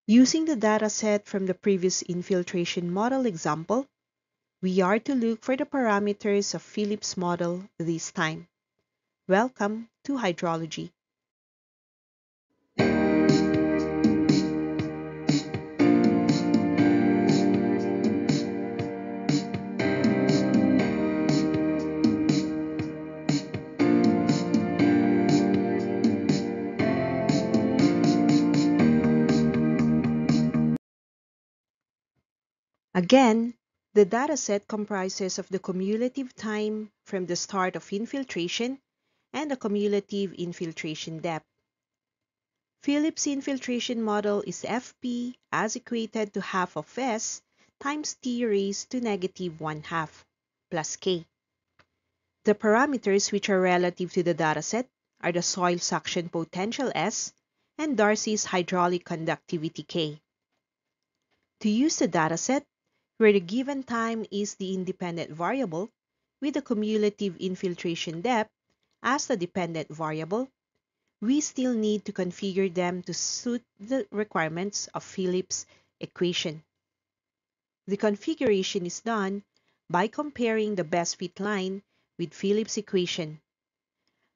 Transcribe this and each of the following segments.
Using the dataset from the previous infiltration model example, we are to look for the parameters of Phillips model this time. Welcome to hydrology. Again, the dataset comprises of the cumulative time from the start of infiltration and the cumulative infiltration depth. Phillips infiltration model is Fp as equated to half of S times T raised to negative 1/2 plus K. The parameters which are relative to the dataset are the soil suction potential S and Darcy's hydraulic conductivity K. To use the dataset, where the given time is the independent variable, with the cumulative infiltration depth as the dependent variable, we still need to configure them to suit the requirements of Phillips equation. The configuration is done by comparing the best fit line with Phillips equation.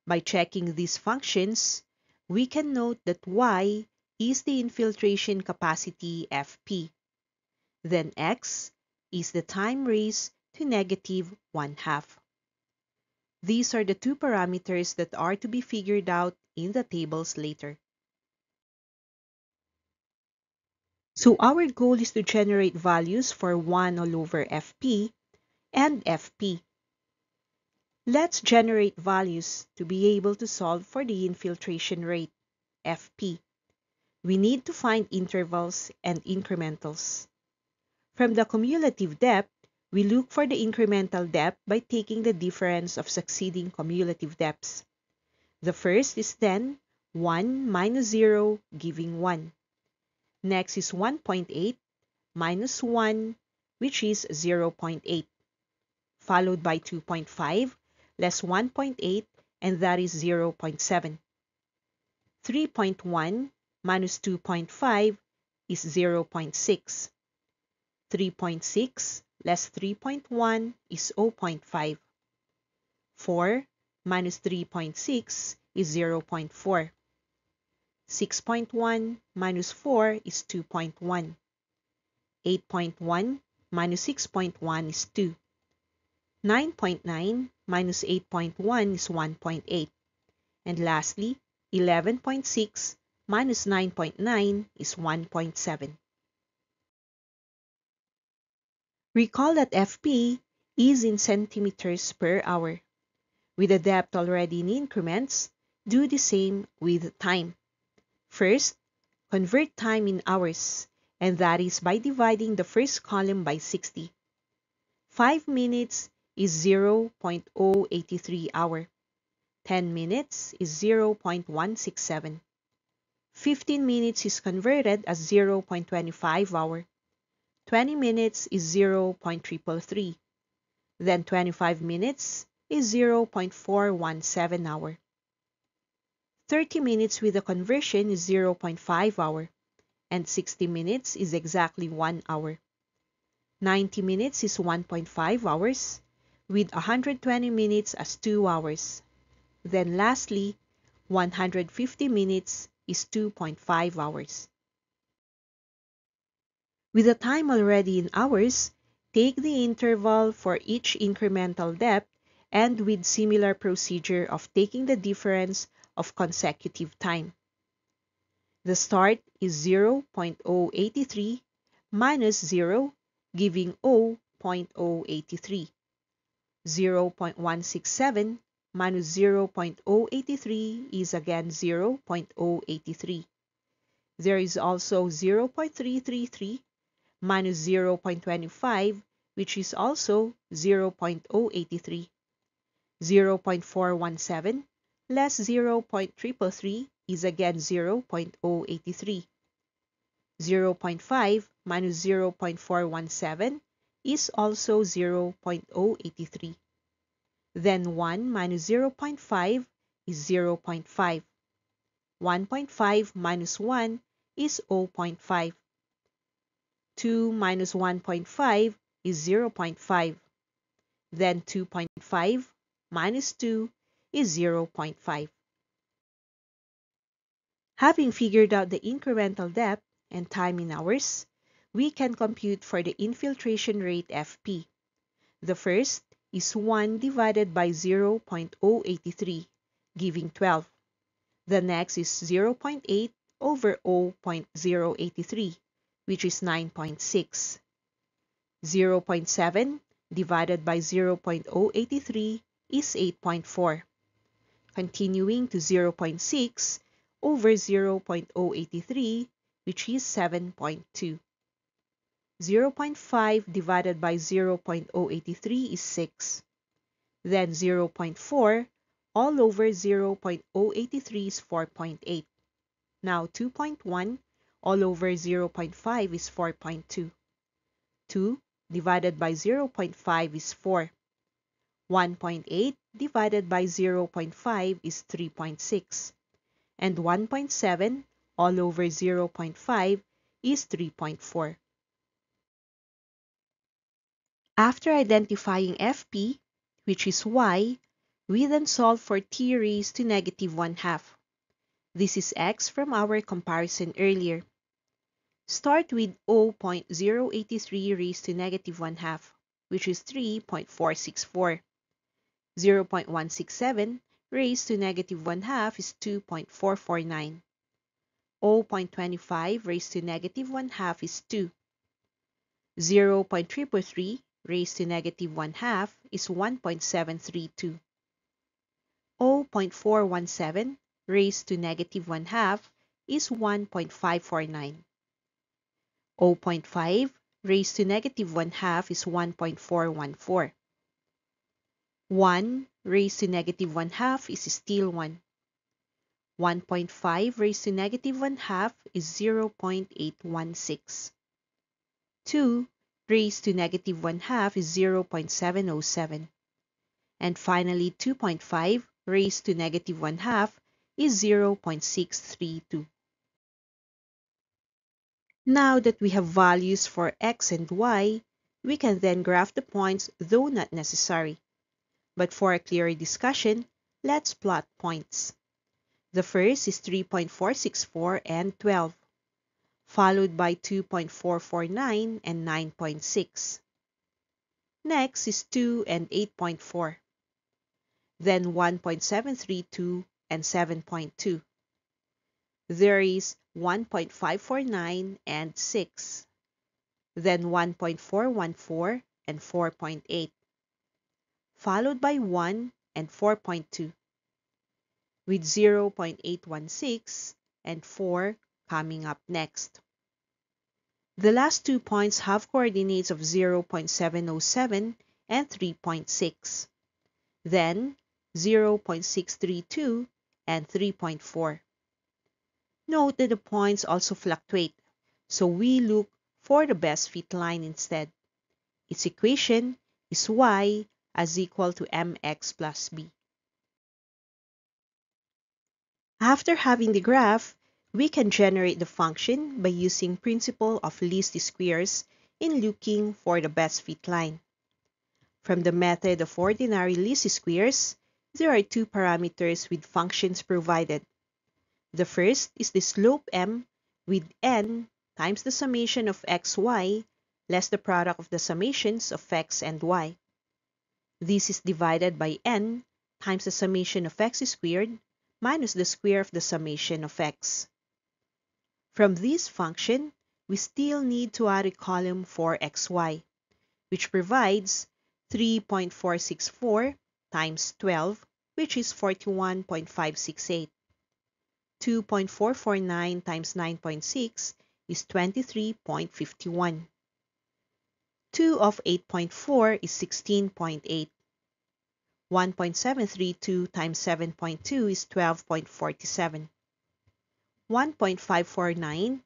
By checking these functions, we can note that Y is the infiltration capacity Fp. Then X is the time raised to negative 1/2. These are the two parameters that are to be figured out in the tables later. So our goal is to generate values for 1 all over Fp and Fp. Let's generate values to be able to solve for the infiltration rate, Fp. We need to find intervals and incrementals. From the cumulative depth, we look for the incremental depth by taking the difference of succeeding cumulative depths. The first is then 1 minus 0 giving 1. Next is 1.8 minus 1, which is 0.8, followed by 2.5 less 1.8, and that is 0.7. 3.1 minus 2.5 is 0.6. 3.6 less 3.1 is 0.5. 4 minus 3.6 is 0.4. 6.1 minus 4 is 2.1. 8.1 minus 6.1 is 2. 9.9 minus 8.1 is 1.8. And lastly, 11.6 minus 9.9 is 1.7. Recall that Fp is in centimeters per hour. With the depth already in increments, do the same with time. First, convert time in hours, and that is by dividing the first column by 60. 5 minutes is 0.083 hour. 10 minutes is 0.167. 15 minutes is converted as 0.25 hour. 20 minutes is 0.333. Then 25 minutes is 0.417 hour. 30 minutes with the conversion is 0.5 hour. And 60 minutes is exactly 1 hour. 90 minutes is 1.5 hours, with 120 minutes as 2 hours. Then lastly, 150 minutes is 2.5 hours. With the time already in hours, take the interval for each incremental depth and with similar procedure of taking the difference of consecutive time. The start is 0.083 minus 0, giving 0.083. 0.167 minus 0.083 is again 0.083. There is also 0.333 minus 0.25, which is also 0.083. 0.417 less 0.333 is again 0.083. 0.5 minus 0.417 is also 0.083. Then 1 minus 0.5 is 0.5. 1.5 minus 1 is 0.5. 2 minus 1.5 is 0.5. Then 2.5 minus 2 is 0.5. Having figured out the incremental depth and time in hours, we can compute for the infiltration rate FP. The first is 1 divided by 0.083, giving 12. The next is 0.8 over 0.083, which is 9.6. 0.7 divided by 0.083 is 8.4. Continuing to 0.6 over 0.083, which is 7.2. 0.5 divided by 0.083 is 6. Then 0.4 all over 0.083 is 4.8. Now 2.1 all over 0.5 is 4.2. 2 divided by 0.5 is 4. 1.8 divided by 0.5 is 3.6. And 1.7 all over 0.5 is 3.4. After identifying FP, which is y, we then solve for t raised to negative 1/2. This is x from our comparison earlier. Start with 0.083 raised to negative 1/2, which is 3.464. 0.167 raised to negative 1/2 is 2.449. 0.25 raised to negative 1/2 is 2. 0.333 raised to negative 1/2 is 1.732. 0.417 raised to negative 1/2 is 1.549. 0.5 raised to negative 1/2 is 1.414. 1 raised to negative 1/2 is still 1. 1.5 raised to negative 1/2 is 0.816. 2 raised to negative 1/2 is 0.707. And finally, 2.5 raised to negative 1/2 is 0.632. Now that we have values for x and y, we can then graph the points, though not necessary. But for a clearer discussion, let's plot points. The first is 3.464 and 12, followed by 2.449 and 9.6. Next is 2 and 8.4. Then 1.732 and 7.2. There is 1.549 and 6. Then 1.414 and 4.8. Followed by 1 and 4.2. With 0.816 and 4 coming up next. The last 2 points have coordinates of 0.707 and 3.6. Then 0.632 and 3.4. Note that the points also fluctuate, so we look for the best fit line instead. Its equation is y as equal to mx plus b. After having the graph, we can generate the function by using principle of least squares in looking for the best fit line. From the method of ordinary least squares, there are 2 parameters with functions provided. The first is the slope m with n times the summation of xy less the product of the summations of x and y. This is divided by n times the summation of x squared minus the square of the summation of x. From this function, we still need to add a column for xy, which provides 3.464 times 12, which is 41.568. 2.449 times 9.6 is 23.51. 2 of 8.4 is 16.8. 1.732 times 7.2 is 12.47. 1.549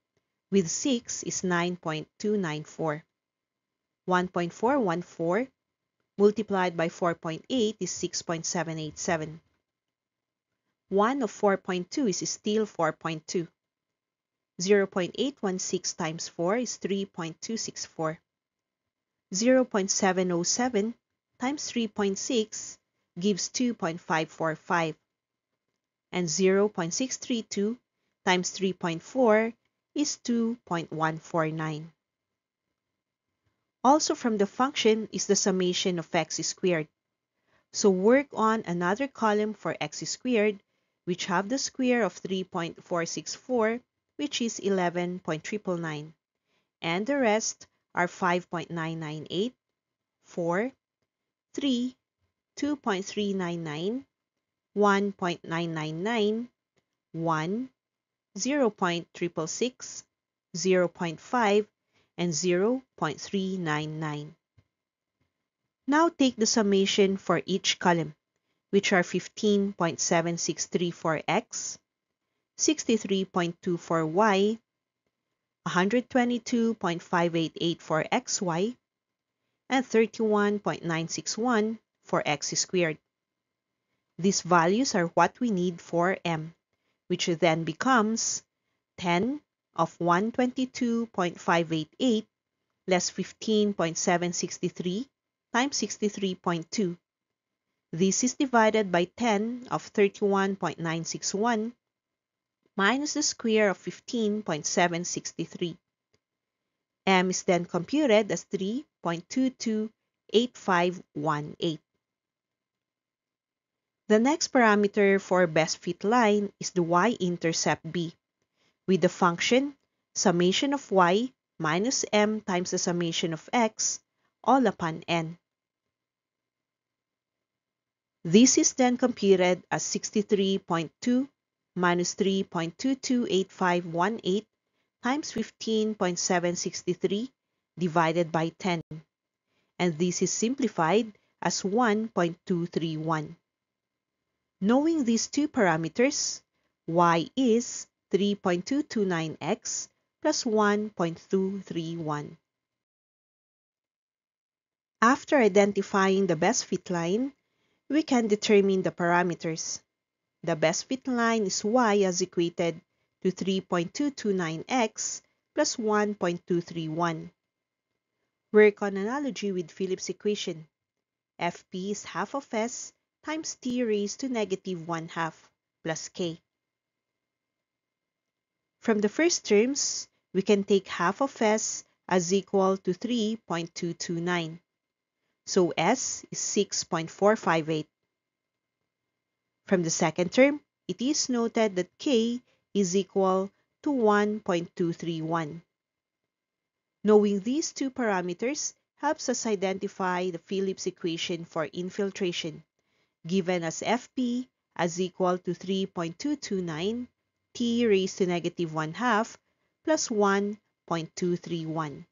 with 6 is 9.294. 1.414 multiplied by 4.8 is 6.787. 1 of 4.2 is still 4.2. 0.816 times 4 is 3.264. 0.707 times 3.6 gives 2.545. And 0.632 times 3.4 is 2.149. Also from the function is the summation of x squared. So work on another column for x squared, which have the square of 3.464, which is 11.999, and the rest are 5.998, 4, 3, 2.399, 1.999, 1, 0.666, 0.5, and 0.399. Now take the summation for each column, which are 15.763 for x, 63.2 for y, 122.588 for xy, and 31.961 for x squared. These values are what we need for m, which then becomes 10 of 122.588 less 15.763 times 63.2. This is divided by 10 of 31.961 minus the square of 15.763. M is then computed as 3.228518. The next parameter for best fit line is the y-intercept b, with the function summation of y minus m times the summation of x all upon n. This is then computed as 63.2 minus 3.228518 times 15.763 divided by 10, and this is simplified as 1.231. Knowing these two parameters, y is 3.229x plus 1.231. After identifying the best fit line, we can determine the parameters. The best fit line is y as equated to 3.229x plus 1.231. Work on analogy with Phillips equation. Fp is half of s times t raised to negative 1/2 plus k. From the first terms, we can take half of s as equal to 3.229. So s is 6.458. From the second term, it is noted that k is equal to 1.231. Knowing these two parameters helps us identify the Phillips equation for infiltration, given as Fp as equal to 3.229 t raised to negative 1/2 plus 1.231.